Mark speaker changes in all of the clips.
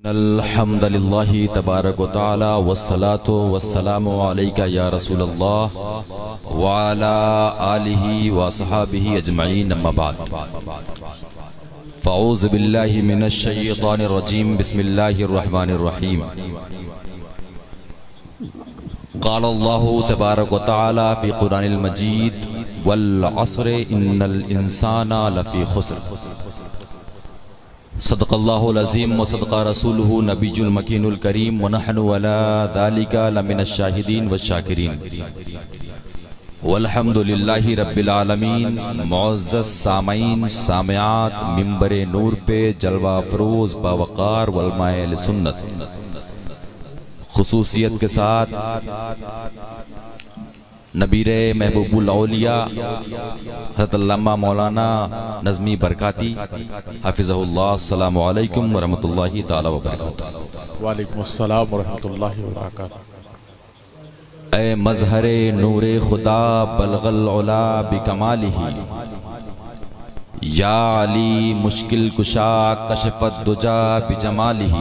Speaker 1: الحمد للہ تبارک و تعالی والصلاة والسلام علیکہ یا رسول اللہ وعلا آلہ وصحابہ اجمعین اما بعد فاعوذ باللہ من الشیطان الرجیم بسم اللہ الرحمن الرحیم قال اللہ تبارک و تعالی فی قرآن المجید والعصر ان الانسان لفی خسر صدق اللہ العظیم و صدق رسولہ نبی المکین الکریم ونحن ولا ذالک لمن الشاہدین والشاکرین والحمدللہ رب العالمین۔ معزز سامعین سامعات، منبر نور پہ جلوہ افروز باوقار علماء اہل سنت خصوصیت کے ساتھ نبیر محبوب الاولیاء حضرت علامہ مولانا نظمی برکاتی حفظہ اللہ، السلام علیکم ورحمۃ اللہ تعالی وبرکاتہ۔
Speaker 2: وعلیکم السلام ورحمۃ اللہ وبرکاتہ۔
Speaker 1: اے مظہر نور خدا بلغ العلا بکمالہ، یا علی مشکل کشا کشف الدجا بجمالہ،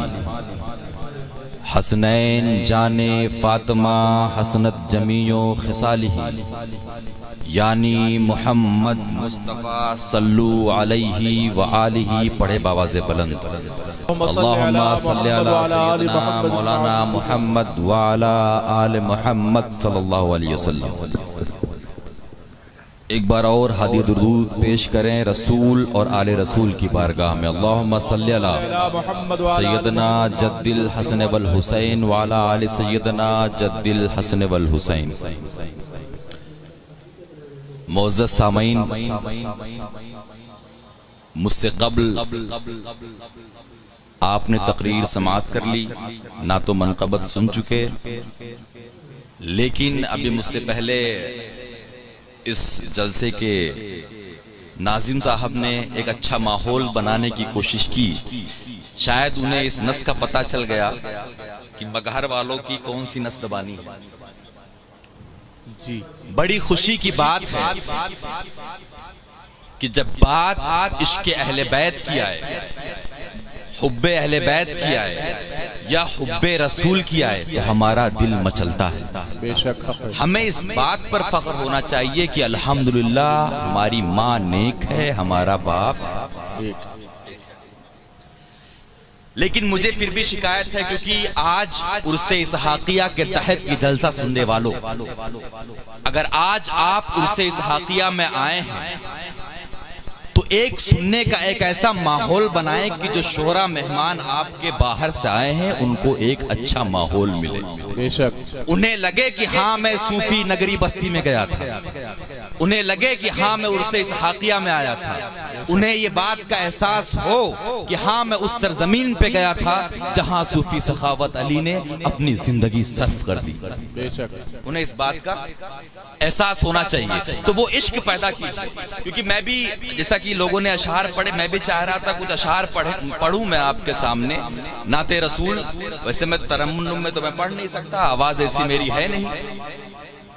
Speaker 1: حسنین جان فاطمہ حسنت جمیع خصالہ، یعنی محمد مصطفیٰ صلو علیہ وآلہ۔ پڑھے باواز بلند اللہم صلی علی سیدنا مولانا محمد وعلا آل محمد صلی اللہ علیہ وسلم۔ ایک بار اور ہادی درود پیش کریں رسول اور آل رسول کی بارگاہ میں۔ اللہم صلی علی سیدنا جد الحسن والحسین وعلا آل سیدنا جد الحسن والحسین۔ معزز سامعین، مجھ سے قبل آپ نے تقریر سماعت کر لی، نہ تو منقبت سن چکے، لیکن ابھی مجھ سے پہلے اس جلسے کے ناظم صاحب نے ایک اچھا ماحول بنانے کی کوشش کی۔ شاید انہیں اس نس کا پتہ چل گیا کہ مگہر والوں کی کون سی نس دبانی ہے۔
Speaker 2: جی،
Speaker 1: بڑی خوشی کی بات ہے کہ جب بات عشق اہل بیت کی آئے، حب اہل بیت کی آئے یا حب رسول کی آئے تو ہمارا دل مچلتا ہے۔
Speaker 2: بے شک
Speaker 1: ہمیں اس بات پر فخر ہونا چاہیے کہ الحمدللہ ہماری ماں نیک ہے، ہمارا باپ
Speaker 2: ایک۔
Speaker 1: لیکن مجھے پھر بھی شکایت ہے، کیونکہ آج عرس اسحاقیہ کے تحت یہ جلسہ سننے والوں، اگر آج آپ عرس اسحاقیہ میں آئے ہیں تو ایک سننے کا ایک ایسا ماحول بنائیں کہ جو شہرا مہمان آپ کے باہر سے آئے ہیں ان کو ایک اچھا ماحول ملے،
Speaker 2: بے شک
Speaker 1: انہیں لگے کہ ہاں میں صوفی نگری بستی میں گیا تھا، انہیں لگے کہ ہاں میں عرس اسحاقیہ میں آیا تھا، انہیں یہ بات کا احساس ہو کہ ہاں میں اس سرزمین پہ گیا تھا جہاں صوفی سخاوت علی نے اپنی زندگی صرف کر دی۔
Speaker 2: بے شک
Speaker 1: انہیں اس بات کا احساس ہونا چاہیے، تو وہ عشق پیدا کیجیے۔ کیونکہ میں بھی جیسا کہ لوگوں نے اشعار پڑھے، میں بھی چاہ رہا تھا کچھ اشعار پڑھوں میں آپ کے سامنے نعت رسول۔ ویسے میں ترنم میں تو میں پڑھ نہیں سکتا، آواز ایسی میری ہے نہیں،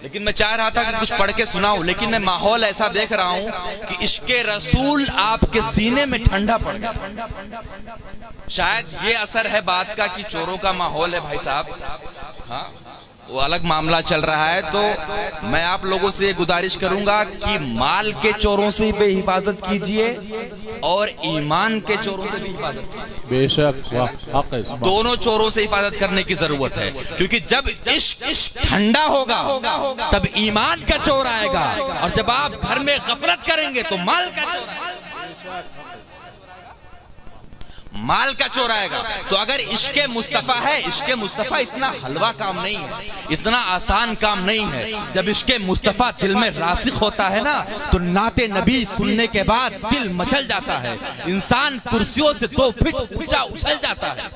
Speaker 1: لیکن میں چاہ رہا تھا کہ کچھ پڑھ کے سناؤں، لیکن میں ماحول ایسا دیکھ رہا ہوں کہ عشق رسول آپ کے سینے میں ٹھنڈا پڑ گیا۔ شاید یہ اثر ہے بات کا کہ چوروں کا ماحول ہے بھائی صاحب، ہاں وہ الگ معاملہ چل رہا ہے، تو میں آپ لوگوں سے یہ گزارش کروں گا کہ مال کے چوروں سے بھی حفاظت کیجئے اور ایمان کے چوروں سے بھی حفاظت کیجئے۔
Speaker 2: بے شک حق ہے،
Speaker 1: دونوں چوروں سے حفاظت کرنے کی ضرورت ہے، کیونکہ جب عشق ٹھنڈا ہوگا تب ایمان کا چور آئے گا، اور جب آپ گھر میں غفلت کریں گے تو مال کا چور آئے گا، مال کا چور آئے گا۔ تو اگر عشق مصطفیٰ ہے، عشق مصطفیٰ اتنا حلوہ کام نہیں ہے، اتنا آسان کام نہیں ہے۔ جب عشق مصطفیٰ دل میں راسخ ہوتا ہے نا تو نعت نبی سننے کے بعد دل مچل جاتا ہے، انسان کرسیوں سے 2 فٹ اونچا اچھل جاتا ہے۔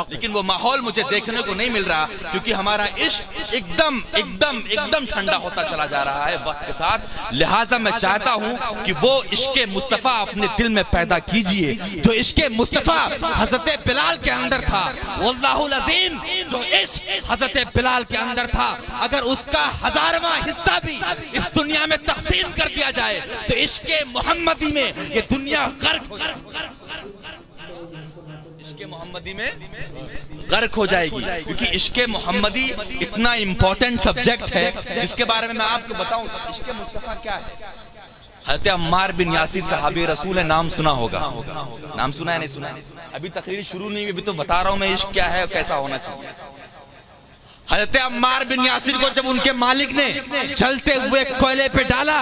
Speaker 1: لیکن وہ ماحول مجھے دیکھنے کو نہیں مل رہا، کیونکہ ہمارا عشق ایک دم ٹھنڈا ہوتا چلا جا رہا ہے وقت کے ساتھ۔ لہٰذا میں چاہتا ہوں کہ وہ عشق مصطفیٰ اپنے دل میں پیدا کیجئے جو عشق مصطفیٰ حضرت بلال کے اندر تھا۔ واللہ العظیم جو عشق حضرت بلال کے اندر تھا، اگر اس کا 1000واں حصہ بھی اس دنیا میں تقسیم کر دیا جائے تو عشق محمدی میں یہ دنیا غرق ہو جائے۔ عشق محمدی میں غرق ہو جائے گی، کیونکہ عشق محمدی اتنا امپورٹنٹ سبجیکٹ ہے جس کے بارے میں آپ کو بتاؤں عشق مصطفیٰ کیا ہے۔ حضرت عمار بن یاسر صحابی رسول ہے، نام سنا ہوگا، نام سنا ہے نہیں سنا؟ ابھی تقریر شروع نہیں ہوئی، ابھی تو بتا رہا ہوں میں عشق کیا ہے اور کیسا ہونا چاہیے۔ حضرت عمار بن یاسر کو جب ان کے مالک نے جلتے ہوئے کوئلے پہ ڈالا،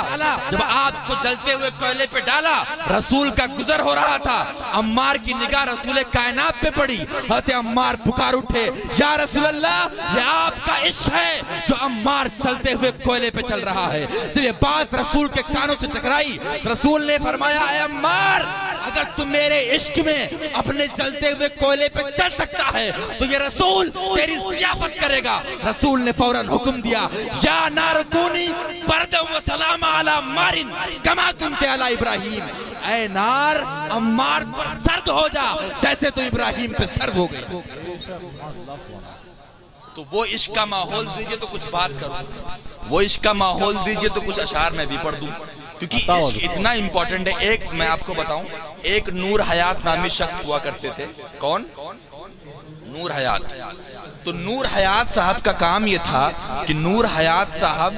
Speaker 1: جب آپ کو جلتے ہوئے کوئلے پہ ڈالا، رسول کا گزر ہو رہا تھا، عمار کی نگاہ رسول کائنات پہ پڑی، حضرت عمار پکار اٹھے، یا رسول اللہ یہ آپ کا عشق ہے جو عمار چلتے ہوئے کوئلے پہ چل رہا ہے۔ جب یہ بات رسول کے کانوں سے ٹکرائی، رسول نے فرمایا اے عمار اگر تم میرے عشق میں اپنے چلتے ہوئے کوئلے پہ چل سکتا ہے تو یہ رسول تیری ضیافت کرے گا۔ رسول نے فوراً حکم دیا یا نار کونی بردم و سلام علی عمار کما کنت علی ابراہیم، اے نار عمار پر سرد ہو جا جیسے تو ابراہیم پہ سرد ہو گئی۔ تو وہ عشق کا ماحول دیجئے تو کچھ بات کروں، وہ عشق کا ماحول دیجئے تو کچھ اشعار میں بھی پڑھ دوں، کیونکہ عشق اتنا امپورٹنٹ ہے۔ ایک میں آپ کو بتاؤں، ایک نور حیات نامی شخص ہوا کرتے تھے، کون؟ نور حیات۔ تو نور حیات صاحب کا کام یہ تھا کہ نور حیات صاحب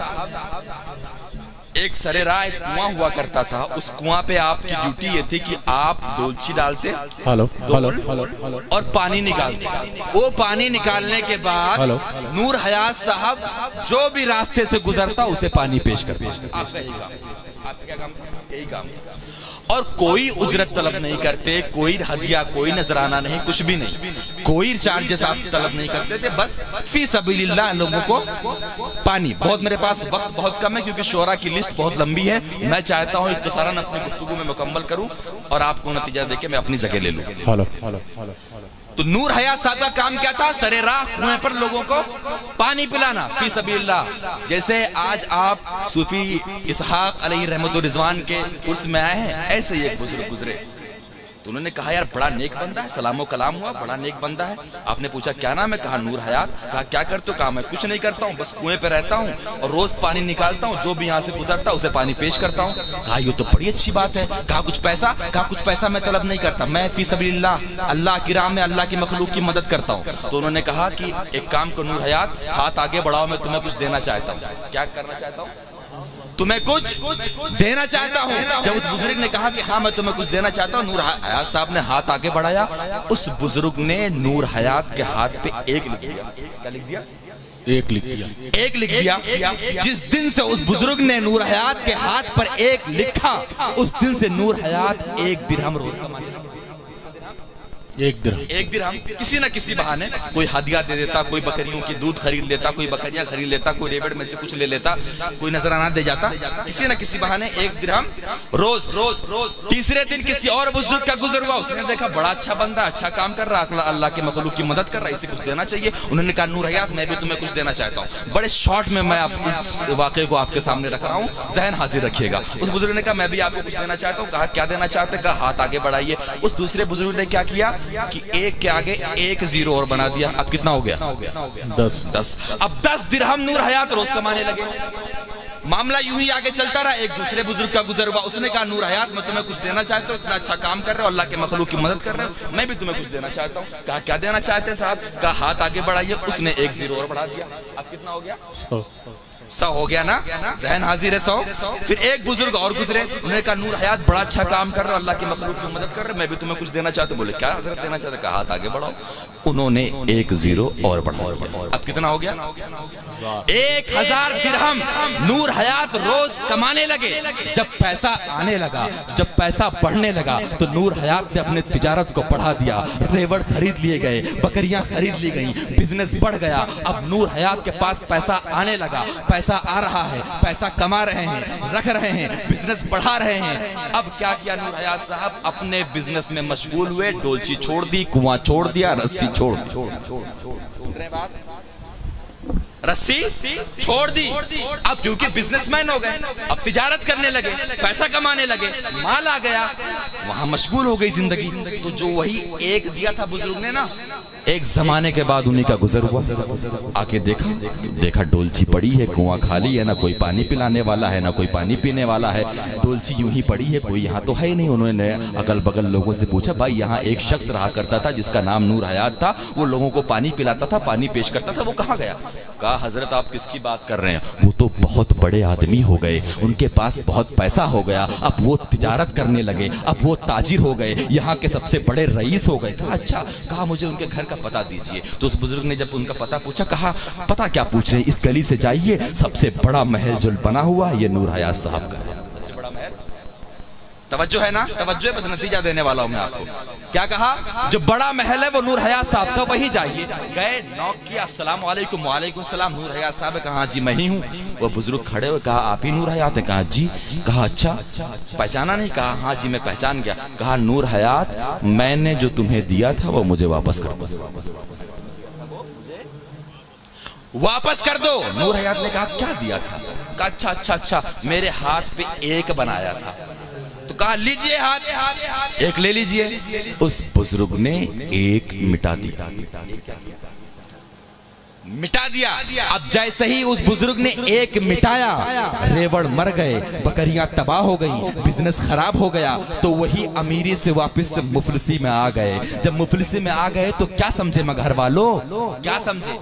Speaker 1: ایک سرے راہ ایک کنواں ہوا کرتا تھا، اس کنواں پہ آپ کی ڈیوٹی یہ تھی کہ آپ ڈولچی ڈالتے اور پانی نکالتے۔ وہ پانی نکالنے کے بعد نور حیات صاحب جو بھی راستے سے گزرتا اسے پانی پیش کرتے۔ آپ کا یہی کام، آپ کا کیا کام تھا؟ یہی کام تھا، اور کوئی اجرت طلب نہیں کرتے، کوئی ہدیہ، کوئی نذرانہ نہیں، کچھ بھی نہیں، کوئی چارجز آپ طلب نہیں کرتے تھے، بس فی سبیل اللہ لوگوں کو پانی۔ بہت میرے پاس وقت بہت کم ہے کیونکہ شعراء کی لسٹ بہت لمبی ہے، میں چاہتا ہوں اختصاراً اپنی گفتگو میں مکمل کروں اور آپ کو نتیجہ دے کے میں اپنی جگہ لے لوں۔ تو نور حیات صاحب کا کام کیا تھا؟ سرے راہ کنویں پر لوگوں کو پانی پلانا فی سبیل اللہ۔ جیسے آج آپ صوفی اسحاق علیہ رحمت و رضوان کے عرس میں آئے ہیں، ایسے ہی ایک بزرگ گزرے تو انہوں نے کہا یار بڑا نیک بندہ ہے، سلام و کلام ہوا، بڑا نیک بندہ ہے۔ آپ نے پوچھا کیا نام ہے؟ کہا نور حیات۔ کہا کیا کرتے ہو؟ کہا میں کچھ نہیں کرتا ہوں، بس کنویں پہ رہتا ہوں اور روز پانی نکالتا ہوں، جو بھی یہاں سے گزرتا اسے پانی پیش کرتا ہوں۔ کہا یہ تو بڑی اچھی بات ہے۔ کہا کچھ پیسہ؟ کہا کچھ پیسہ میں طلب نہیں کرتا، میں فی سبیل اللہ اللہ کی راہ میں اللہ کی مخلوق کی مدد کرتا ہوں۔ تو انہوں نے کہا کہ ایک کام کو نور حیات، ہاتھ آگے بڑھاؤ، میں تمہیں کچھ دینا چاہتا ہوں۔ کیا کرنا چاہتا ہوں؟ تمہیں کچھ دینا چاہتا ہوں۔ جب اس بزرگ نے کہا کہ ہاں میں تمہیں کچھ دینا چاہتا ہوں، نور حیات صاحب نے ہاتھ آگے بڑھایا، اس بزرگ نے نور حیات کے ہاتھ پہ ایک لکھ دیا۔ کیا لکھ دیا؟
Speaker 2: ایک لکھ دیا۔
Speaker 1: ایک لکھ دیا۔ جس دن سے اس بزرگ نے نور حیات کے ہاتھ پر ایک لکھا، اس دن سے نور حیات ایک درہم روز کمانے لگا۔ ایک درہم کسی نہ کسی بہانے کوئی ہدیہ دے دیتا، کوئی بکریوں کی دودھ خرید لیتا، کوئی بکریاں خرید لیتا، کوئی ریبڑ میں سے کچھ لے لیتا، کوئی نذرانہ دے جاتا، کسی نہ کسی بہانے ایک درہم روز۔ تیسرے دن کسی اور بزرگ کا گزر ہوا، اس نے دیکھا بڑا اچھا بندہ، اچھا کام کر رہا، اللہ کے مخلوق کی مدد کر رہا ہے، اسے کچھ دینا چاہیے۔ انہوں نے کہا نور حیات میں بھی تمہیں کچھ دینا چاہتا ہوں۔ بڑے شارٹ میں آپ اس واقعے کو آپ کے سامنے رکھ رہا ہوں، ذہن حاضر رکھیے گا۔ اس بزرگ نے کہا میں بھی آپ کو کچھ دینا چاہتا ہوں۔ کہا کیا دینا چاہتے؟ کہا ہاتھ آگے بڑھائیے۔ اس دوسرے بزرگ نے کیا کیا کہ ایک کے آگے ایک زیرو اور بنا دیا۔ اب کتنا ہو گیا؟ 10۔ اب 10 درہم نور حیات روز کمانے لگے۔ معاملہ یوں ہی آگے چلتا رہا۔ ایک دوسرے بزرگ کا گزر ہوا، اس نے کہا نور حیات میں تمہیں کچھ دینا چاہتا ہوں، اتنا اچھا کام کر رہے ہو، اللہ کے مخلوق کی مدد کر رہے ہو، میں بھی تمہیں کچھ دینا چاہتا ہوں۔ کہا کیا دینا چاہتے ہیں صاحب؟ کہا ہاتھ آگے بڑھائیے۔ اس نے ایک زیرو اور بڑھا دیا۔ اب کتنا ہو گیا؟ 100 ہو گیا نا؟ ذہن حاضر ہے 100۔ پھر ایک بزرگ اور گزرے، انہوں نے کہا نور حیات بڑا اچھا کام کر رہے ہو، اللہ کی مخلوق کی مدد کر رہے ہو، میں بھی تمہیں کچھ دینا چاہتا ہوں۔ بولے کیا حضرت دینا چاہتے؟ کہا ہاتھ آگے بڑھاؤ۔ انہوں نے ایک زیرو اور بڑھا دیا۔ اب کتنا ہو گیا؟ 1000 درہم نور حیات روز کمانے لگے۔ جب پیسہ آنے لگا، جب پیسہ بڑھنے لگا تو نور حیات نے اپنے تجارت کو بڑھا دیا، ریوڑ خرید لیے گئے، بکریاں خرید لی گئیں، بزنس بڑھ گیا۔ اب نور حیات کے پاس پیسہ آنے لگا، پیسہ آ رہا ہے، پیسہ کما رہے ہیں، رکھ رہے ہیں، بزنس بڑھا رہے ہیں۔ اب کیا کیا نور حیات صاحب؟ اپنے بزنس میں مشغول ہوئے، ڈولچی چھوڑ دی، کنواں چھوڑ دیا، رسی چھوڑ دی۔ سن رہے بات؟ رسی چھوڑ دی۔ اب کیونکہ بزنس مین ہو گئے، اب تجارت کرنے لگے، پیسہ کمانے لگے، مال آ گیا، وہاں مشغول ہو گئی زندگی۔ تو جو وہی ایک دیا تھا بزرگ نے نا، ایک زمانے کے بعد انہی کا گزر ہوا، آکے دیکھا ڈولچی پڑی ہے، کنواں خالی ہے، نہ کوئی پانی پلانے والا ہے نہ کوئی پانی پینے والا ہے، ڈولچی یوں ہی پڑی ہے، کوئی یہاں تو ہے ہی نہیں۔ انہوں نے اگل بگل لوگوں سے پوچھا، بھائی یہاں ایک شخص رہا کرتا تھا جس کا نام نور حیات تھا، وہ لوگوں کو پانی پلاتا تھا، پانی پیش کرتا تھا، وہ کہاں گیا؟ کہا حضرت آپ کس کی بات کر رہے ہیں؟ وہ تو بہت بڑے آدمی ہو گئے، ان کے پاس بہت پیسہ ہو گیا، اب وہ تجارت کرنے لگے، اب وہ تاجر ہو گئے، یہاں کے سب سے بڑے رئیس ہو گئے۔ کہا اچھا، کہا مجھے ان کے گھر کا پتہ دیجئے۔ تو اس بزرگ نے جب ان کا پتہ پوچھا، کہا پتہ کیا پوچھ رہے ہیں، اس گلی سے جائیے، سب سے بڑا محل جو بنا ہوا ہے یہ نور حیات صاحب کا ہے۔ سب سے بڑا محل، توجہ ہے نا؟ توجہ ہے، بس نتیجہ دینے والا ہوں میں آپ کو۔ کیا کہا؟ جو بڑا محل ہے وہ نور حیات صاحب کا، وہی جائیے۔ گئے، نوک کیا، السلام علیکم، وعلیکم السلام، نور حیات صاحب ہے؟ کہا جی میں ہی ہوں۔ وہ بزرگ کھڑے ہوئے، کہا آپ ہی نور حیات ہیں؟ کہا جی۔ کہا اچھا پہچانا نہیں؟ کہا ہاں جی میں پہچان گیا۔ کہا نور حیات، میں نے جو تمہیں دیا تھا وہ مجھے واپس کر دو، واپس کر دو۔ نور حیات نے کہا کیا دیا تھا؟ کہا اچھا میرے ہاتھ پہ ایک بنایا تھا۔ تو کہا لیجئے ہاتھ، ایک لے لیجئے۔ اس بزرگ نے ایک مٹا دیا۔ اب جیسے ہی اس بزرگ نے ایک مٹایا، ریوڑ مر گئے، بکریاں تباہ ہو گئی، بزنس خراب ہو گیا، تو وہی امیری سے واپس سے مفلسی میں آ گئے۔ جب مفلسی میں آ گئے تو کیا سمجھے مگر والو؟ کیا سمجھے؟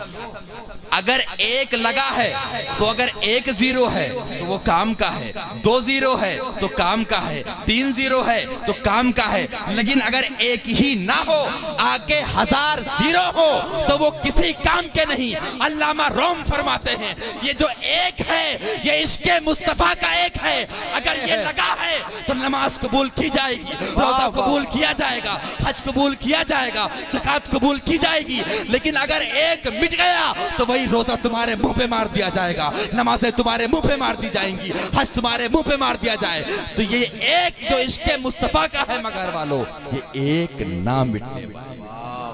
Speaker 1: اگر ایک لگا ہے تو اگر ایک زیرو ہے تو وہ کام کا ہے، دو زیرو ہے تو کام کا ہے، تین زیرو ہے تو کام کا ہے، لیکن اگر ایک ہی نہ ہو، آگے ہزار زیرو ہو تو وہ کسی کام کے نہیں۔ علامہ روم فرماتے ہیں یہ جو ایک ہے یہ عشق مصطفیٰ کا ایک ہے، اگر یہ لگا ہے تو نماز قبول کی جائے گی، روزہ قبول کیا جائے گا، حج قبول کیا جائے گا، زکوٰۃ قبول کی جائے گی، لیکن اگر ایک مٹ گیا تو وہی روزہ تمہارے منہ پہ مار دیا جائے گا، نمازیں تمہارے منہ پہ مار دی جائیں گی، حج تمہارے منہ پہ مار دیا جائے۔ تو یہ ایک جو عشق مصطفیٰ کا ہے مگر والو، یہ ایک نہ مٹنے والا۔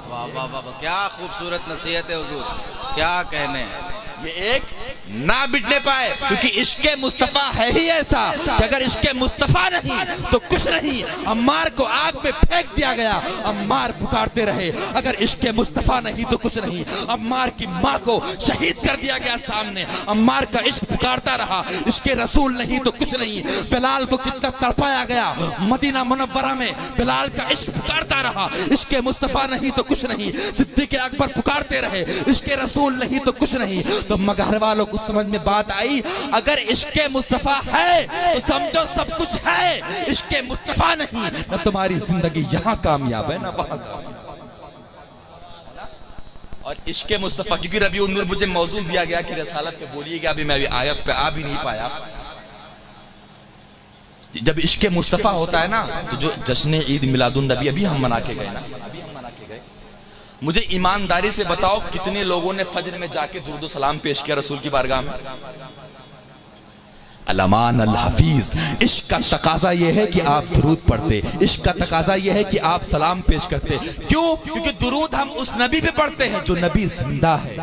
Speaker 3: واہ واہ واہ، کیا خوبصورت نصیحت ہے حضور، کیا کہنے ہیں۔
Speaker 1: یہ ایک نہ مٹنے پائے، کیونکہ عشق مصطفیٰ ہے ہی ایسا کہ اگر عشق مصطفیٰ نہیں تو کچھ نہیں۔ عمار کو آگ میں پھینک دیا گیا، عمار پکارتے رہے، اگر عشق مصطفیٰ نہیں تو کچھ نہیں۔ عمار کی ماں کو شہید کر دیا گیا سامنے، عمار کا عشق پکارتا رہا، عشق رسول نہیں تو کچھ نہیں۔ بلال کو کتنا تڑپایا گیا مدینہ منورہ میں، بلال کا عشق پکارتا رہا، عشق مصطفیٰ نہیں تو کچھ نہیں۔ صدیق اکبر پکارتے رہے، عشق رسول نہیں تو کچھ نہیں۔ تو مگر والوں کو سمجھ میں بات آئی، اگر عشق مصطفیٰ ہے تو سمجھو سب کچھ ہے، عشق مصطفیٰ نہیں نہ تمہاری زندگی یہاں کامیاب ہے نہ وہاں کامیاب۔ اور عشق مصطفیٰ، کیونکہ ربیع النور مجھے موضوع دیا گیا کہ رسالت پہ بولیے گا، ابھی میں آیت پہ آ بھی نہیں پایا۔ جب عشق مصطفیٰ ہوتا ہے نا تو جو جشن عید میلاد النبی ابھی ہم منا کے گئے نا، مجھے ایمانداری سے بتاؤ کتنے لوگوں نے فجر میں جا کے درود و سلام پیش کیا رسول کی بارگاہ میں؟ علمان الحفیظ۔ عشق کا تقاضا یہ ہے کہ آپ درود پڑھتے، عشق کا تقاضا یہ ہے کہ آپ سلام پیش کرتے۔ کیوں؟ کیونکہ درود ہم اس نبی پہ پڑھتے ہیں جو نبی زندہ ہے،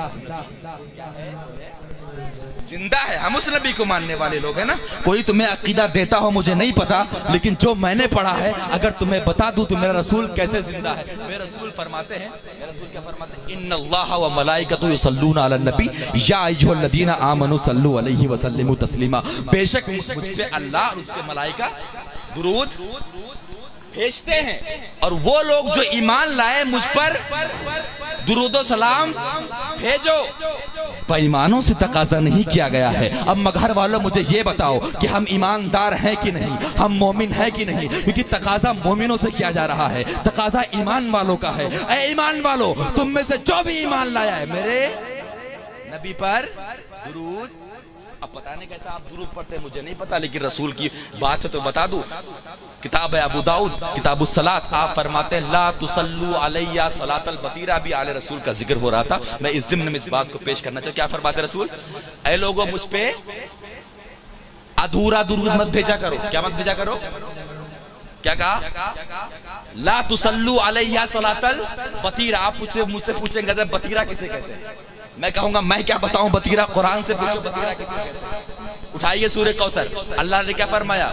Speaker 1: زندہ ہے، ہم اس نبی کو ماننے والے لوگ ہیں نا۔ کوئی تمہیں عقیدہ دیتا ہو مجھے نہیں پتا، لیکن جو میں نے پڑھا ہے اگر تمہیں بتا دوں تو میرا رسول کیسے زندہ ہے۔ میرے رسول فرماتے ہیں، میرے رسول کیا فرماتے ہیں؟ ان اللہ و ملائکتہ یصلون علی النبی یا ایھا الذین آمنوا صلوا علیہ وسلموا تسلیما۔ بے شک مجھ پہ اللہ اور اس کے ملائکہ درود بھیجتے ہیں، اور وہ لوگ جو ایمان لائے مجھ پر درود و سلام بھیجو۔ بے ایمانوں سے تقاضا نہیں کیا گیا ہے۔ اب مگر والوں مجھے یہ بتاؤ کہ ہم ایماندار ہیں کہ نہیں، ہم مومن ہیں کہ نہیں، کیونکہ تقاضا مومنوں سے کیا جا رہا ہے، تقاضا ایمان والوں کا ہے۔ اے ایمان والو، تم میں سے جو بھی ایمان لایا ہے میرے نبی پر درود۔ اب پتہ نہیں کیسا آپ درود پڑھتے ہیں مجھے نہیں پتا، لیکن رسول کی بات ہے تو بتا دوں۔ کتاب ابو داؤد کتاب الصلاۃ، آپ فرماتے ہیں لا تصلوا علیہ صلاۃ البطیرہ، بھی آل رسول کا ذکر ہو رہا تھا، میں اس ضمن میں اس بات کو پیش کرنا چاہتا ہوں۔ کیا فرماتے رسول؟ اے لوگوں مجھ پہ ادھورا درود مت بھیجا کرو۔ کیا مت بھیجا کرو؟ کیا کہا؟ لا تصلوا علیہ صلاۃ البطیرہ۔ آپ مجھ سے پوچھیں گے بطیرہ کسے کہتے ہیں؟ میں کہوں گا میں کیا بتاؤں بطیرہ، قرآن سے پوچھو بطیرہ کسے کہتے ہیں۔ اٹھائیے سورہ کوثر، اللہ نے کیا فرمایا؟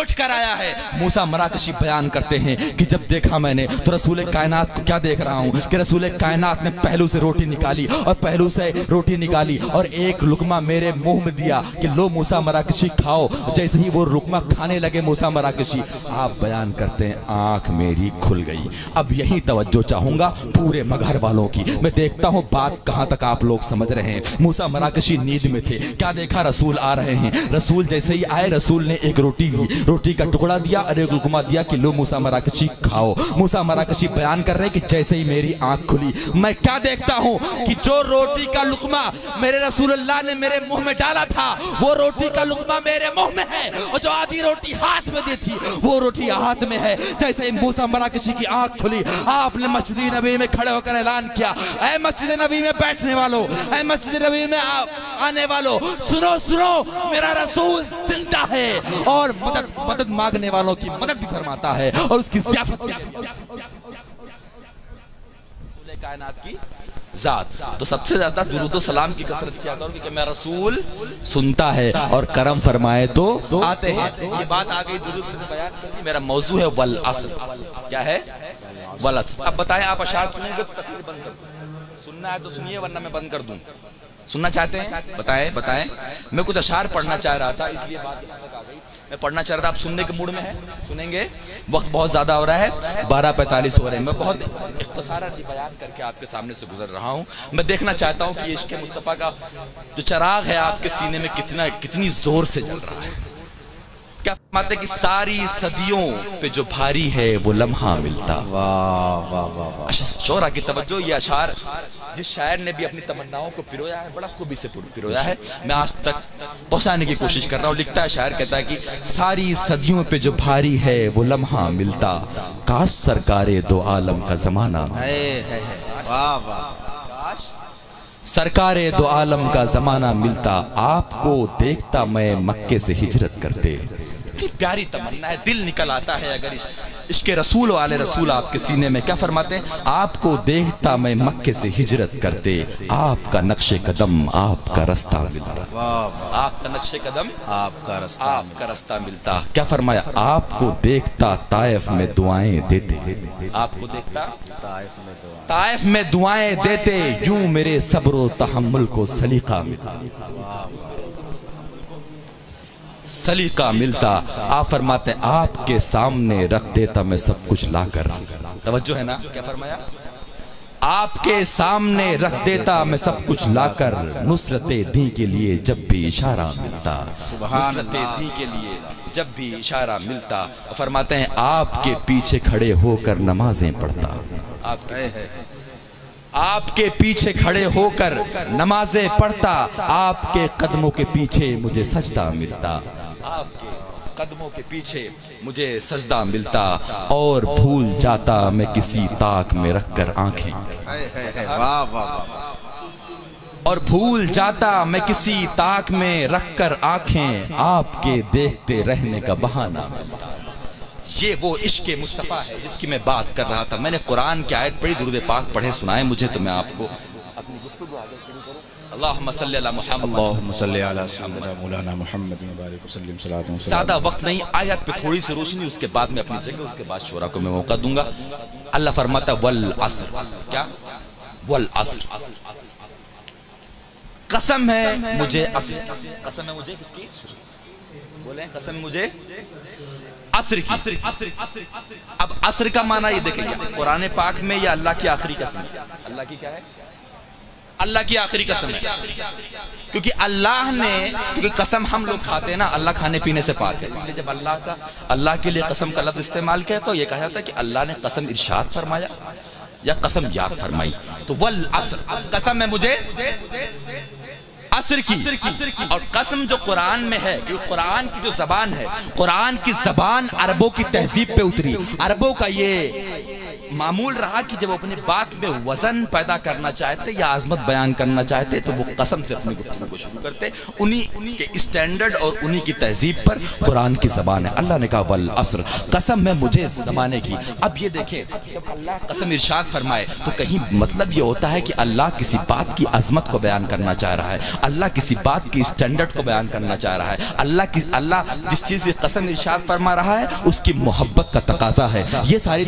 Speaker 1: اٹھ کر آیا ہے۔ موسیٰ مراکشی بیان کرتے ہیں کہ جب دیکھا میں نے تو رسول کائنات کو کیا دیکھ رہا ہوں کہ رسول کائنات نے پہلو سے روٹی نکالی اور پہلو سے روٹی نکالی اور ایک لقمہ میرے منہ میں دیا کہ لو موسیٰ مراکشی کھاؤ۔ جیسے ہی وہ لقمہ کھانے لگے موسیٰ مراکشی، آپ بیان کرتے ہیں آنکھ میری کھل گئی۔ اب یہی توجہ چاہوں گا پورے مگہر والوں کی، میں دیکھتا ہوں بات کہاں تک آپ لوگ سمجھ رہے ہیں۔ موسیٰ مراکشی نیند میں تھے، کیا دیکھا رسول آ رہے ہیں۔ رسول جیسے ہی آئے رسول نے ایک روٹی دی، روٹی کا ٹکڑا دیا اور ایک لقمہ دیا کہ لو موسیٰ مراکشی کھاؤ۔ موسیٰ مراکشی بیان کر رہے کہ جیسے ہی میری آنکھ کھلی میں کیا دیکھتا ہوں کہ جو روٹی کا لقمہ میرے رسول اللہ نے میرے منہ میں ڈالا تھا وہ روٹی کا لقمہ میرے منہ میں ہے، اور جو آدھی روٹی ہاتھ میں دی تھی وہ روٹی ہاتھ میں ہے۔ جیسے ہی موسیٰ مراکشی کی آنکھ کھلی آپ نے مسجد نبی میں کھڑے ہو کر اعلان کیا، اے مسجد نبی میں بیٹھنے والوں، اے مسجد نبی میں آنے والوں، سنو سنو میرا رسول زندہ ہے اور مدد مانگنے والوں کی مدد بھی فرماتا ہے اور اس کی ضیافت کائنات کی ذات۔ تو سب سے زیادہ درود و سلام کی کثرت کیا کرو کہ میرا رسول سنتا ہے اور کرم فرمائے تو آتے ہیں۔ یہ بات آگئی درود بیان کر دی، میرا موضوع ہے والعصر۔ کیا ہے؟ والعصر۔ اب بتائیں آپ اشعار سنیں گے تو تقریر بند کر دوں، سننا ہے تو سنیے ورنہ میں بند کر دوں۔ سننا چاہتے ہیں؟ بتائیں۔ میں کچھ اشعار پڑھنا چاہ رہا تھا اس لیے بات یہاں تک آ گئی۔ میں پڑھنا چاہ رہا تھا، آپ سننے کے موڈ میں ہیں؟ سنیں گے؟ وقت بہت زیادہ ہو رہا ہے، 12:45 ہو رہے ہیں۔ میں بہت اختصاراً بیان کر کے آپ کے سامنے سے گزر رہا ہوں۔ میں دیکھنا چاہتا ہوں کہ عشق مصطفیٰ کا جو چراغ ہے آپ کے سینے میں کتنی زور سے جل رہا ہے۔ کیا فرماتے کہ ساری صدیوں پہ جو بھاری ہے وہ لمحہ ملتا۔
Speaker 3: واہ واہ واہ۔
Speaker 1: شعرا کی توجہ، یہ اشعار جس شاعر نے بھی اپنی تمناؤں کو پرویا ہے بڑا خوبی سے پرویا ہے، میں آج تک پہنچانے کی کوشش کر رہا ہوں۔ لکھتا ہے شاعر، کہتا ہے کہ ساری صدیوں پہ جو بھاری ہے وہ لمحہ ملتا، کاش سرکار دو عالم کا زمانہ،
Speaker 3: واہ واہ،
Speaker 1: سرکار دو عالم کا زمانہ ملتا، آپ کو دیکھتا میں مکے سے ہجرت کرتے۔ کتنی پیاری تمنا ہے، دل نکل آتا ہے اگر عشق رسول و آل رسول آپ کے سینے میں۔ کیا فرماتے ہیں؟ آپ کو دیکھتا میں مکے سے ہجرت کرتے، آپ کا نقش قدم آپ کا رستہ ملتا، آپ کا نقش قدم آپ کا رستہ ملتا۔ کیا فرمایا؟ آپ کو دیکھتا طائف میں دعائیں دیتے، آپ کو دیکھتا طائف میں دعائیں دیتے، یوں میرے صبر و تحمل کو سلیقہ ملتا، سلیقہ ملتا۔ آپ فرماتے ہیں آپ کے سامنے رکھ دیتا میں سب کچھ لا کر۔ توجہ ہے نا؟ کیا فرمایا؟ آپ کے سامنے رکھ دیتا میں سب کچھ لا کر، نصرت دین کے لیے جب بھی اشارہ ملتا، نصرت دین کے لیے جب بھی اشارہ ملتا۔ فرماتے ہیں آپ کے پیچھے کھڑے ہو کر نمازیں پڑھتا، آپ کے پیچھے کھڑے ہو کر نمازیں پڑھتا، آپ کے قدموں کے پیچھے مجھے سجدہ ملتا، آپ کے قدموں کے پیچھے مجھے سجدہ ملتا، اور بھول جاتا میں کسی طاق میں رکھ کر آنکھیں، اور بھول جاتا میں کسی طاق میں رکھ کر آنکھیں، آپ کے دیکھتے رہنے کا بہانہ ملتا۔ یہ وہ عشق مصطفیٰ ہے جس کی میں بات کر رہا تھا۔ میں نے قرآن کی آیت پڑھی، درود پاک پڑھے سنائے مجھے تو میں آپ کو اپنی گفتگو آگے شروع کروں۔ اللہم صلی علی محمد،
Speaker 2: اللہم صلی علی سیدنا مولانا محمد وبارک وسلم صلاۃ و سلام۔
Speaker 1: زیادہ وقت نہیں، آیت پہ تھوڑی سی روشنی، اس کے بعد میں اپنی جگہ، اس کے بعد شعراء کو میں موقع دوں گا۔ اللہ فرماتا والعصر، کیا؟ والعصر، قسم ہے مجھے عصر، قسم ہے مجھے کس کی؟ بولیں قسم ہے مجھے عصر کی۔ اب عصر کا معنی یہ دیکھیں گے قرآن پاک میں یا اللہ کی آخری قسم ہے؟ اللہ کی کیا ہے؟ اللہ کی آخری قسم ہے، کیونکہ اللہ نے، کیونکہ قسم ہم لوگ کھاتے ہیں نا، اللہ کھانے پینے سے پاک ہے، اس لیے جب اللہ کے لیے قسم کا لفظ استعمال کیا تو یہ کہا جاتا ہے کہ اللہ نے قسم ارشاد فرمایا یا قسم یاد فرمائی۔ تو والعصر، قسم ہے مجھے عصر کی، اور قسم جو قرآن میں ہے، کہ قرآن کی جو زبان ہے، قرآن کی زبان عربوں کی تہذیب پہ اتری، عربوں کا یہ معمول رہا کہ جب اپنے بات میں وزن پیدا کرنا چاہتے یا عظمت بیان کرنا چاہتے تو وہ قسم سے اپنی گفتگو کو شروع کرتے. انہی کے اسٹینڈرڈ اور انہی کی تہذیب پر قرآن کی زبان ہے. اللہ نے کہا والعصر, قسم ہے مجھے زمانے کی. اب یہ دیکھیں جب اللہ قسم ارشاد فرمائے تو کہیں مطلب یہ ہوتا ہے کہ اللہ کسی بات کی عظمت کو بیان کرنا چاہ رہا ہے, اللہ کسی بات کی اسٹینڈرڈ کو بیان کرنا چاہ رہا ہے, اللہ جس چیز کی قسم ارشاد فرما رہا ہے اس کی محبت کا تقاضا ہے. یہ ساری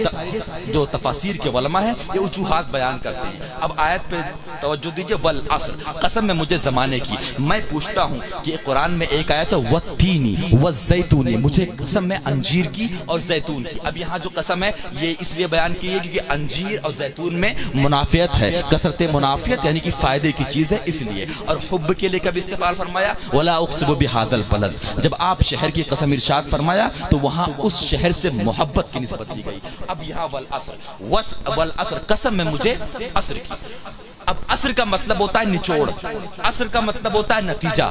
Speaker 1: جو تفاسیر کے علماء ہیں یہ وجوہات بیان کرتے ہیں. اب آیت پہ توجہ دیجئے, والعصر, قسم ہے مجھے زمانے کی. میں پوچھتا ہوں کہ قرآن میں ایک آیت ہے والتینی والزیتونی, مجھے قسم ہے انجیر کی اور زیتون کی. اب یہاں جو قسم ہے یہ اس لیے بیان کی ہے کیونکہ انجیر اور زیتون میں منافعت ہے, کثرت منافعت یعنی کہ فائدے کی چیز ہے اس لیے. اور حب کے لیے کب استعمال فرمایا, ولا اقسم بہذا البلد, جب آپ شہر کی قسم ارشاد فرمایا تو وہاں اس شہر سے محبت کی نسبت دی گئی. اب یہاں والعصر, قسم ہے مجھے عصر کی. اب عصر کا مطلب ہوتا ہے نچوڑ, عصر کا مطلب ہوتا ہے نتیجہ,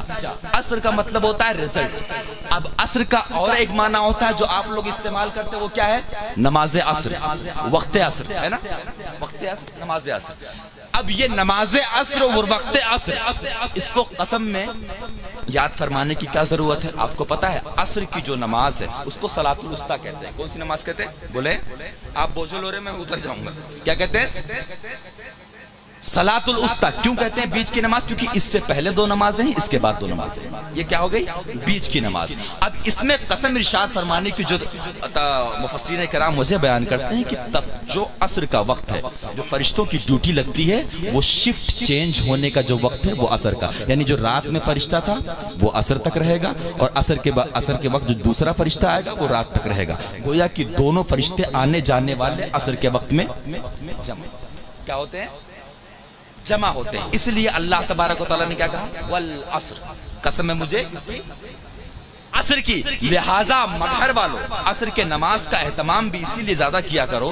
Speaker 1: عصر کا مطلب ہوتا ہے رزلٹ. اب عصر کا اور ایک معنی ہوتا ہے جو آپ لوگ استعمال کرتے وہ کیا ہے, نماز عصر, وقت عصر ہے نا, وقت عصر, نماز عصر. اب یہ نماز عصر اور وقت عصر, اس کو قسم میں یاد فرمانے کی کیا ضرورت ہے؟ آپ کو پتا ہے عصر کی جو نماز ہے اس کو صلاۃ الوسطیٰ کہتے ہیں. کون سی نماز کہتے ہیں بولے, آپ بوجھل ہو رہے میں اتر جاؤں گا. کیا کہتے ہیں؟ صلاۃ الوسطیٰ. کیوں کہتے ہیں بیچ کی نماز؟ کیونکہ اس سے پہلے دو نمازیں ہیں, اس کے بعد دو نمازیں ہیں. یہ کیا ہو گئی؟ بیچ کی نماز. اب اس میں قسم ارشاد فرمانے کی جو مفسرین کرام مجھے بیان کرتے ہیں کہ جو عصر کا وقت ہے, جو فرشتوں کی ڈیوٹی لگتی ہے وہ شفٹ چینج ہونے کا جو وقت ہے وہ عصر کا, یعنی جو رات میں فرشتہ تھا وہ عصر تک رہے گا, اور عصر کے وقت جو دوسرا فرشتہ آئے گا وہ رات تک رہے گا. گویا کہ دونوں فرشتے آنے جانے والے عصر کے وقت میں جمع کیا ہوتے ہیں, جمع ہوتے ہیں. اس لیے اللہ تبارک و تعالیٰ نے کیا کہا, والعصر, قسم ہے مجھے عصر کی. لہٰذا مگر والوں عصر کے نماز کا اہتمام بھی اسی لیے زیادہ کیا کرو.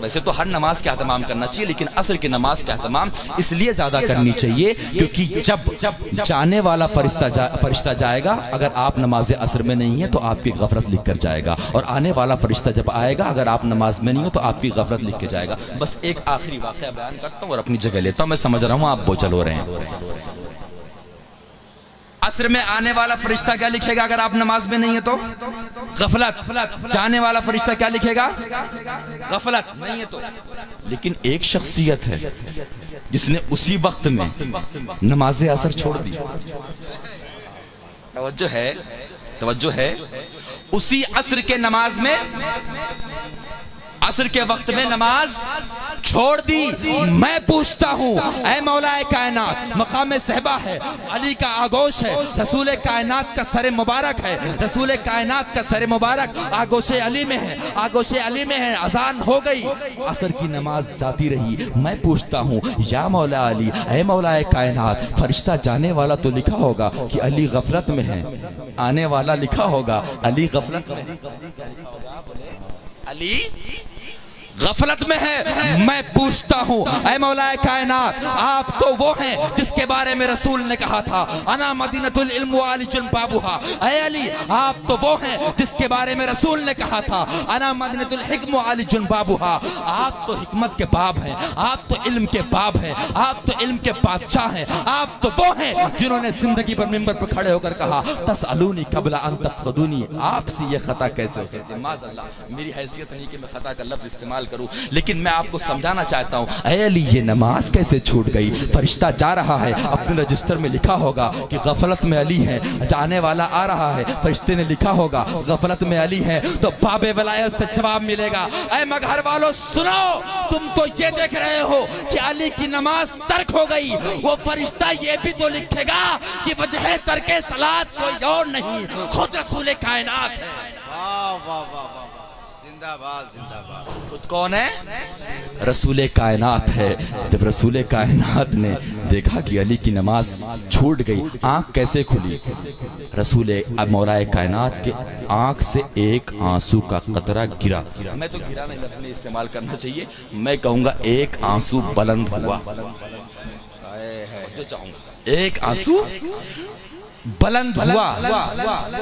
Speaker 1: ویسے تو ہر نماز کا اہتمام کرنا چاہیے لیکن عصر کی نماز کا اہتمام اس لیے زیادہ کرنی چاہیے کیونکہ جب جانے والا فرشتہ جائے گا, اگر آپ نماز عصر میں نہیں ہیں تو آپ کی غفلت لکھ کر جائے گا, اور آنے والا فرشتہ جب آئے گا اگر آپ نماز میں نہیں ہو تو آپ کی غفلت لکھ کے جائے گا. بس ایک آخری واقعہ بیان کرتا ہوں اور اپنی جگہ لیتا ہوں. میں سمجھ رہا ہوں آپ بوجھل ہو رہے ہیں. عصر میں آنے والا فرشتہ کیا لکھے گا اگر آپ نماز میں نہیں ہے تو؟ غفلت. جانے والا فرشتہ کیا لکھے گا؟ غفلت. نہیں ہے تو. لیکن ایک شخصیت ہے جس نے اسی وقت میں نماز عصر چھوڑ دی. توجہ ہے, اسی عصر کے نماز میں, عصر کے وقت میں نماز چھوڑ دی. میں پوچھتا ہوں اے مولا کائنات, مقام صحبہ ہے, علی کا آگوش ہے, رسول کائنات کا سر مبارک ہے, رسول کائنات کا سر مبارک آگوش علی میں ہے, آگوش علی میں ہے, اذان ہو گئی, عصر کی نماز جاتی رہی. میں پوچھتا ہوں یا مولا علی, اے مولا کائنات, فرشتہ جانے والا تو لکھا ہوگا کہ علی غفلت میں ہے, آنے والا لکھا ہوگا علی غفلت میں ہے, علی غفلت میں ہے. میں پوچھتا ہوں اے مولا کائنات, آپ تو وہ ہیں جس کے بارے میں رسول نے کہا تھا انا مدینۃ العلم وعلی بابها. اے علی, آپ تو وہ ہیں جس کے بارے میں رسول نے کہا تھا انا مدینۃ الحکم وعلی بابها. آپ تو حکمت کے باب ہیں, آپ تو علم کے باب ہیں, آپ تو علم کے بادشاہ ہیں, آپ تو وہ ہیں جنہوں نے زندگی پر منبر پر کھڑے ہو کر کہا تسألونی قبل ان تفقدونی. آپ سے یہ خطا کیسے ہو سکتی ہے؟ معاذ اللہ, میری حیثیت نہیں کہ میں خطا کا لفظ استعمال کروں, لیکن میں آپ کو سمجھانا چاہتا ہوں اے علی یہ نماز کیسے چھوٹ گئی؟ فرشتہ جا رہا ہے, اپنے رجسٹر میں لکھا ہوگا کہ غفلت میں علی ہے, جانے والا آ رہا ہے, فرشتے نے لکھا ہوگا غفلت میں علی ہے, تو باب ولایت سے جواب ملے گا. اے مگر والوں سنو, تم تو یہ دیکھ رہے ہو کہ علی کی نماز ترک ہو گئی, وہ فرشتہ یہ بھی تو لکھے گا کہ وجہ ترک صلاۃ کوئی اور نہیں, خود رسول کائنات ہے.
Speaker 3: واہ واہ واہ واہ, زندہ باد زندہ باد.
Speaker 1: خود کون ہے؟ رسول کائنات ہے. جب رسول کائنات نے دیکھا کہ علی کی نماز چھوٹ گئی, آنکھ کیسے کھلی؟ رسول مولا کائنات کے آنکھ سے ایک آنسو کا قطرہ گرا. میں تو گرا نہیں لفظ نہیں استعمال کرنا چاہیے, میں کہوں گا ایک آنسو بلند ہوا. جو چاہوں گا ایک آنسو بلند ہوا.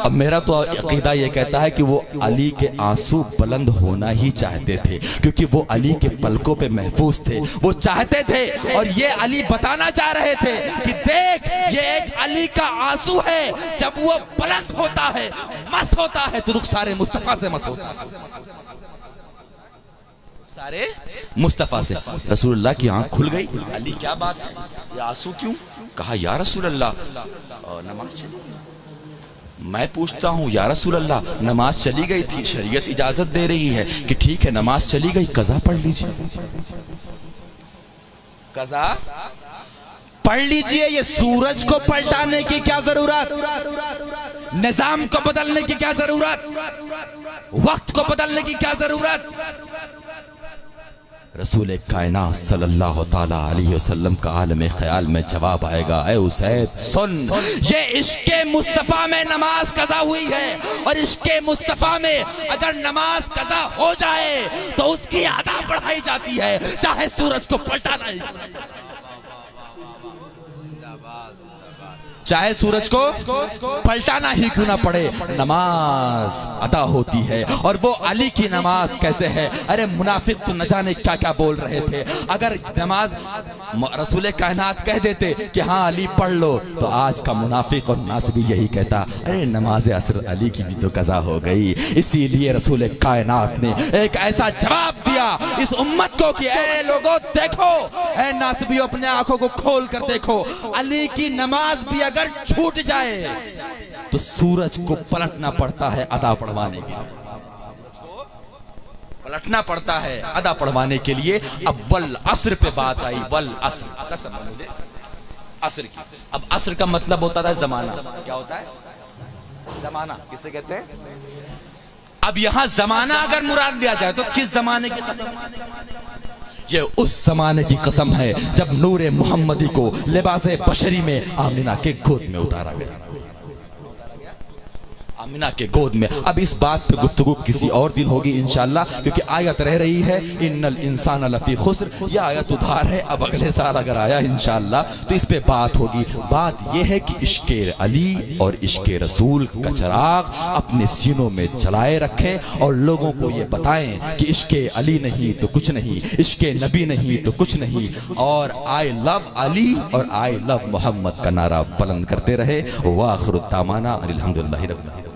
Speaker 1: اب میرا تو عقیدہ یہ کہتا ہے کہ وہ علی کے آنسو بلند ہونا ہی چاہتے تھے، کیونکہ وہ علی کے پلکوں پہ محفوظ تھے، وہ چاہتے تھے. اور یہ علی بتانا چاہ رہے تھے کہ دیکھ یہ ایک علی کا آنسو ہے، جب وہ بلند ہوتا ہے، مس ہوتا ہے، تو رخسار مصطفیٰ سے مس ہوتا ہے، سارے مصطفیٰ سے. رسول اللہ کی آنکھ کھل گئی. علی کیا بات ہے، یہ آنسو کیوں؟ کہا یا رسول اللہ نماز چلی گئی. میں پوچھتا ہوں یا رسول اللہ نماز چلی گئی تھی، شریعت اجازت دے رہی ہے کہ ٹھیک ہے نماز چلی گئی، قضا پڑھ لیجئے، قضا پڑھ لیجئے. یہ سورج کو پلٹانے کی کیا ضرورت، نظام کو بدلنے کی کیا ضرورت، وقت کو بدلنے کی کیا ضرورت. رسول کائنات صلی اللہ تعالیٰ علیہ وسلم کا عالم خیال میں جواب آئے گا، اے اسید سن، یہ عشق مصطفیٰ میں نماز قضا ہوئی ہے، اور عشق مصطفیٰ میں اگر نماز قضا ہو جائے تو اس کی ادا بڑھائی جاتی ہے، چاہے سورج کو پلٹانا ہی، چاہے سورج کو پلٹانا ہی کیوں نہ پڑے، نماز ادا ہوتی ہے. اور وہ علی کی نماز کیسے ہے؟ ارے منافق تو نہ جانے کیا کیا بول رہے تھے. اگر نماز رسول کائنات کہہ دیتے کہ ہاں علی پڑھ لو، تو آج کا منافق اور ناس بھی یہی کہتا، ارے نماز عصر علی کی بھی تو قضا ہو گئی. اسی لیے رسول کائنات نے ایک ایسا جواب دیا اس امت کو کہ اے لوگوں دیکھو، اے ناسبیو اپنے آنکھوں کو کھول کر دیکھو، علی کی نماز بھی اگر چھوٹ جائے تو سورج کو پلٹنا پڑتا ہے ادا پڑھوانے کے لیے، پلٹنا پڑتا ہے ادا پڑھوانے کے لیے. اب والعصر پہ بات آئی، والعصر قسم ہے مجھے عصر کی. اب عصر کا مطلب ہوتا تھا زمانہ. کیا ہوتا ہے زمانہ؟ کسے کہتے ہیں؟ اب یہاں زمانہ اگر مراد دیا جائے تو کس زمانے کی قسم؟ یہ اس زمانے کی قسم ہے جب نور محمدی کو لباس بشری میں آمنہ کے گود میں اتارا گیا، آمنہ کے گود میں. اب اس بات پہ گفتگو کسی اور دن ہوگی انشاءاللہ، کیونکہ آیت رہ رہی ہے ان الانسان لفی خسر. یہ آیت ادھار ہے، اب اگلے سال اگر آیا انشاءاللہ تو اس پہ بات ہوگی. بات یہ ہے کہ عشق علی اور عشق رسول کا چراغ اپنے سینوں میں جلائے رکھیں اور لوگوں کو یہ بتائیں کہ عشق علی نہیں تو کچھ نہیں، عشق نبی نہیں تو کچھ نہیں، اور آئی لو علی اور آئی لو محمد کا نعرہ بلند کرتے رہے. وآخر الدعوانا الحمدللہ رب العالمین.